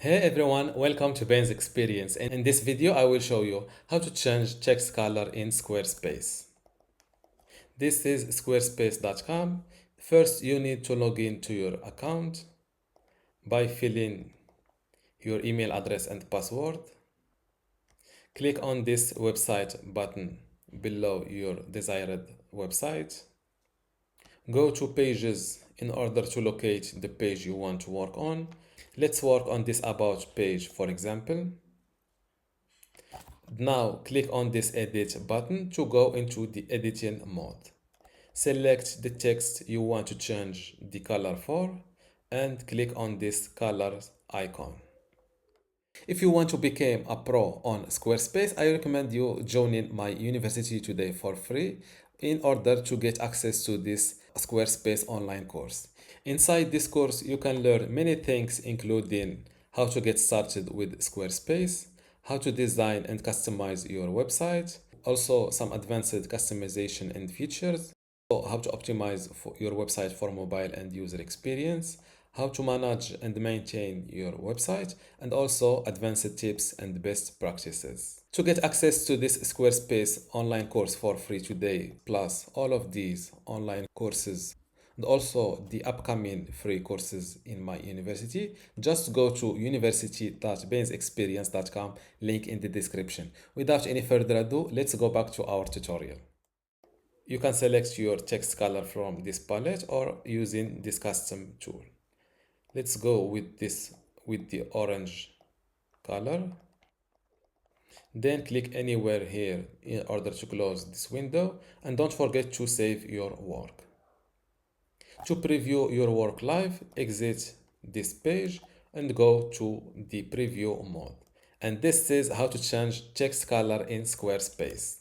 Hey everyone, welcome to Ben's Experience. And in this video, I will show you how to change text color in Squarespace. This is squarespace.com. First, you need to log in to your account by filling your email address and password. Click on this website button below your desired website. Go to Pages in order to locate the page you want to work on. Let's work on this About page, for example. Now click on this edit button to go into the editing mode. Select the text you want to change the color for and click on this color icon. If you want to become a pro on Squarespace, I recommend you joining my university today for free in order to get access to this Squarespace online course. Inside this course, you can learn many things including how to get started with Squarespace, how to design and customize your website, also some advanced customization and features, how to optimize for your website for mobile and user experience, how to manage and maintain your website, and also advanced tips and best practices. To get access to this Squarespace online course for free today, plus all of these online courses and also the upcoming free courses in my university, just go to university.bensexperience.com, link in the description. Without any further ado, let's go back to our tutorial. You can select your text color from this palette or using this custom tool. Let's go with the orange color. Then click anywhere here in order to close this window, and don't forget to save your work. To preview your work live, exit this page and go to the preview mode. And this is how to change text color in Squarespace.